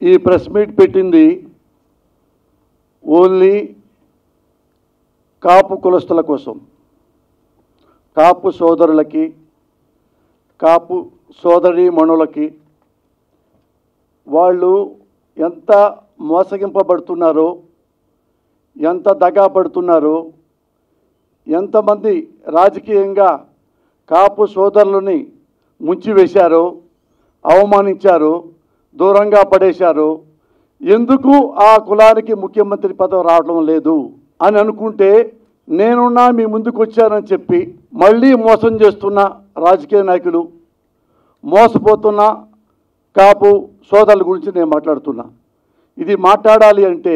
ఈ press meet పెట్టింది only కాపు కులస్తుల కోసం, కాపు సోదరులకి, కాపు సోదరీమణులకి వాళ్ళు ఎంత మోసగింపబడుతున్నారో, ఎంత దగా పడుతున్నారో, ఎంతమంది రాజకీయంగా కాపు సోదరులని ముంచివేశారో, అవమానించారో, దూరంగా పడేశారో, ఎందుకు ఆ కులానికి ముఖ్యమంత్రి పదవి రావడం లేదు అని అనుకుంటే నేనున్నా మీ ముందుకు వచ్చానని చెప్పి మళ్ళీ మోసం చేస్తున్న రాజకీయ నాయకులు, మోసపోతున్న కాపు సోదరుల గురించి నేను మాట్లాడుతున్నా. ఇది మాట్లాడాలి అంటే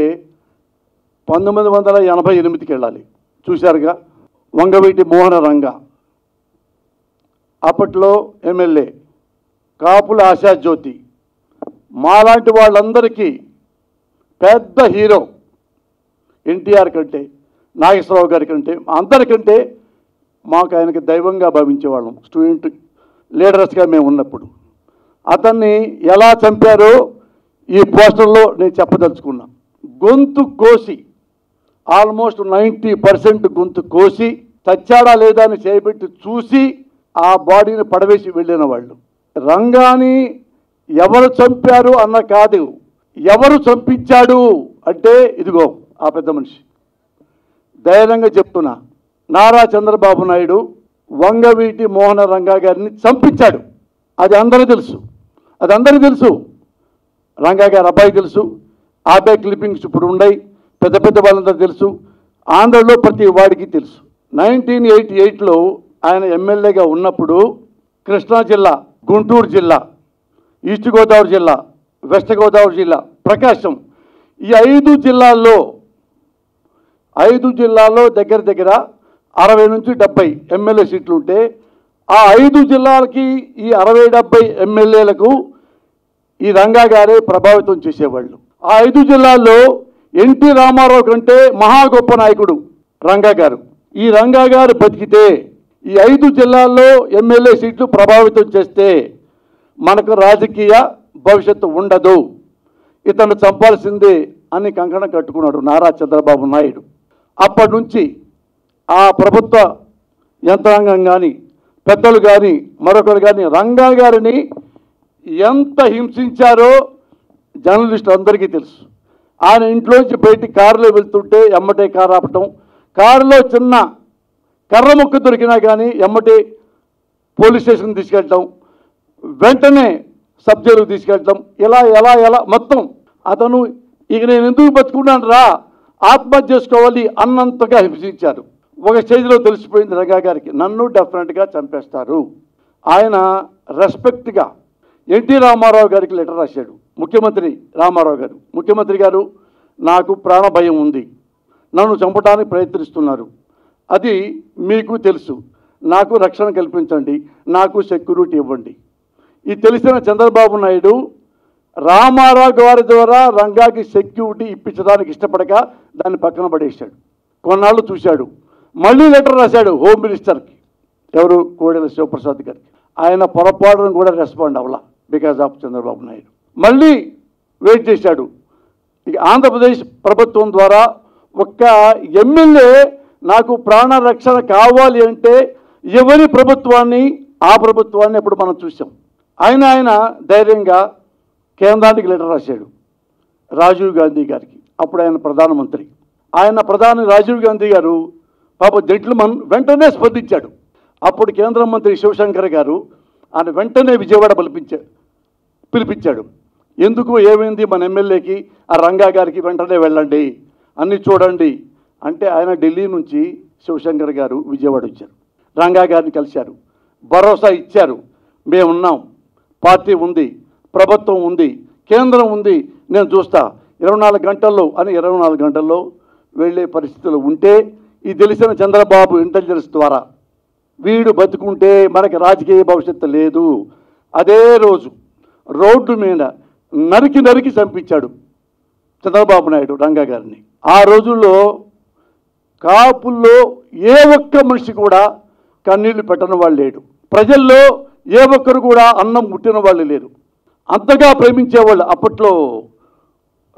1988కి వెళ్ళాలి. చూశారుగా వంగవీటి మోహన రంగ, అప్పట్లో ఎమ్మెల్యే, కాపుల ఆశాజ్యోతి, మాలాంటి వాళ్ళందరికీ పెద్ద హీరో. ఎన్టీఆర్ కంటే, నాగేశ్వరరావు గారి కంటే, అందరికంటే మాకు ఆయనకి దైవంగా భావించేవాళ్ళం స్టూడెంట్ లీడర్స్గా మేము ఉన్నప్పుడు. అతన్ని ఎలా చంపారో ఈ పోస్టర్లో నేను చెప్పదలుచుకున్నా. గొంతు కోసి, ఆల్మోస్ట్ 90% గొంతు కోసి చచ్చాడా లేదా అని చేయబెట్టి చూసి ఆ బాడీని పడవేసి వెళ్ళిన వాళ్ళు. రంగాని ఎవరు చంపారు అన్న కాదు, ఎవరు చంపించాడు అంటే ఇదిగో ఆ పెద్ద మనిషి. ధైర్యంగా చెప్తున్నా, నారా చంద్రబాబు నాయుడు వంగవీటి మోహన రంగా గారిని చంపించాడు. అది అందరికీ తెలుసు, అది అందరికీ తెలుసు. రంగా గారి అబ్బాయి తెలుసు, ఆ అబ్బాయి క్లిప్పింగ్స్ ఇప్పుడు ఉన్నాయి, పెద్ద పెద్ద వాళ్ళందరూ తెలుసు, ఆంధ్రలో ప్రతి వాడికి తెలుసు. 1988లో ఆయన ఎమ్మెల్యేగా ఉన్నప్పుడు కృష్ణా జిల్లా, గుంటూరు జిల్లా, ఈస్ట్ గోదావరి జిల్లా, వెస్ట్ గోదావరి జిల్లా, ప్రకాశం, ఈ 5 జిల్లాల్లో దగ్గర దగ్గర 60 నుంచి 70 ఎమ్మెల్యే సీట్లు ఉంటే ఆ 5 జిల్లాలకి ఈ 60-70 ఎమ్మెల్యేలకు ఈ రంగా గారే ప్రభావితం చేసేవాళ్ళు. ఆ 5 జిల్లాల్లో ఎన్టీ రామారావు కంటే మహా గొప్ప నాయకుడు రంగా గారు. ఈ రంగా గారు బతికితే ఈ 5 జిల్లాల్లో ఎమ్మెల్యే సీట్లు ప్రభావితం చేస్తే మనకు రాజకీయ భవిష్యత్తు ఉండదు, ఇతను చంపాల్సిందే అని కంకణం కట్టుకున్నాడు నారా చంద్రబాబు నాయుడు. అప్పటి నుంచి ఆ ప్రభుత్వ యంత్రాంగం కానీ, పెద్దలు కానీ, మరొకరు కానీ రంగా గారిని ఎంత హింసించారో జర్నలిస్టులు అందరికీ తెలుసు. ఆయన ఇంట్లోంచి బయటికి కారులో వెళ్తుంటే ఎమ్మటే కారు ఆపటం, కారులో చిన్న కర్ర ముక్క దొరికినా కానీ ఎమ్మటే పోలీస్ స్టేషన్ తీసుకెళ్ళటం, వెంటనే సబ్ జైలుకు తీసుకెళ్ళటం, ఎలా మొత్తం అతను ఇక నేను ఎందుకు బతుకున్నాను రా, ఆత్మహత్య చేసుకోవాలి అన్నంతగా హింసించారు. ఒక స్టేజ్లో తెలిసిపోయింది రంగా గారికి, నన్ను డెఫినెట్గా చంపేస్తారు. ఆయన రెస్పెక్ట్గా ఎన్టీ రామారావు గారికి లెటర్ రాశాడు. ముఖ్యమంత్రి రామారావు గారు, ముఖ్యమంత్రి గారు నాకు ప్రాణ భయం ఉంది, నన్ను చంపడానికి ప్రయత్నిస్తున్నారు, అది మీకు తెలుసు, నాకు రక్షణ కల్పించండి, నాకు సెక్యూరిటీ ఇవ్వండి. ఇది తెలిసిన చంద్రబాబు నాయుడు రామారావు గారి ద్వారా రంగాకి సెక్యూరిటీ ఇప్పించడానికి ఇష్టపడక దాన్ని పక్కన పడేశాడు. కొన్నాళ్ళు చూశాడు, మళ్ళీ లెటర్ రాశాడు హోమ్ మినిస్టర్కి, ఎవరు, కోడెల శివప్రసాద్ గారికి. ఆయన పొరపాటును కూడా రెస్పాండ్ అవ్వాల బికాజ్ ఆఫ్ చంద్రబాబు నాయుడు. మళ్ళీ వెయిట్ చేశాడు. ఇక ఆంధ్రప్రదేశ్ ప్రభుత్వం ద్వారా ఒక్క ఎమ్మెల్యే నాకు ప్రాణ రక్షణ కావాలి అంటే ఎవరి ప్రభుత్వాన్ని, ఆ ప్రభుత్వాన్ని ఎప్పుడు మనం చూసాం. ఆయన ధైర్యంగా కేంద్రానికి లెటర్ రాశాడు రాజీవ్ గాంధీ గారికి. అప్పుడు ఆయన ప్రధానమంత్రి. ప్రధాని రాజీవ్ గాంధీ గారు పాప జెంట్లమన్ వెంటనే స్పందించాడు. అప్పుడు కేంద్ర మంత్రి శివశంకర్ గారు ఆయన వెంటనే విజయవాడ పిలిపించాడు. ఎందుకు, ఏమైంది, మన ఎమ్మెల్యేకి ఆ రంగా గారికి వెంటనే వెళ్ళండి, అన్నీ చూడండి అంటే ఆయన ఢిల్లీ నుంచి శివశంకర్ గారు విజయవాడ వచ్చారు, రంగా గారిని కలిశారు, భరోసా ఇచ్చారు, మేమున్నాం, పార్టీ ఉంది, ప్రభుత్వం ఉంది, కేంద్రం ఉంది, నేను చూస్తా 24 గంటల్లో అని 24 గంటల్లో వెళ్ళే పరిస్థితులు ఉంటే ఇది తెలిసిన చంద్రబాబు ఇంటెలిజెన్స్ ద్వారా వీడు బతుకుంటే మనకి రాజకీయ భవిష్యత్తు లేదు. అదే రోజు రోడ్డు మీద నరికి చంపించాడు చంద్రబాబు నాయుడు రంగా గారిని. ఆ రోజుల్లో కాపుల్లో ఏ ఒక్క మనిషి కూడా కన్నీళ్లు పెట్టని వాళ్ళు లేడు, ప్రజల్లో ఏ ఒక్కరు కూడా అన్నం ముట్టిన వాళ్ళు లేరు. అంతగా ప్రేమించేవాళ్ళు అప్పట్లో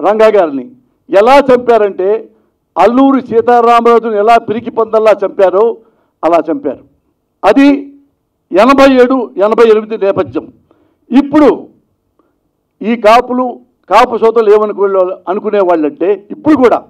రంగా గారిని ఎలా చంపారంటే అల్లూరి సీతారామరాజుని ఎలా పిరికి పొందల్లా చంపారో అలా చంపారు. అది 87, 88 నేపథ్యం. ఇప్పుడు ఈ కాపు సోదరులు అనుకునే వాళ్ళంటే ఇప్పుడు కూడా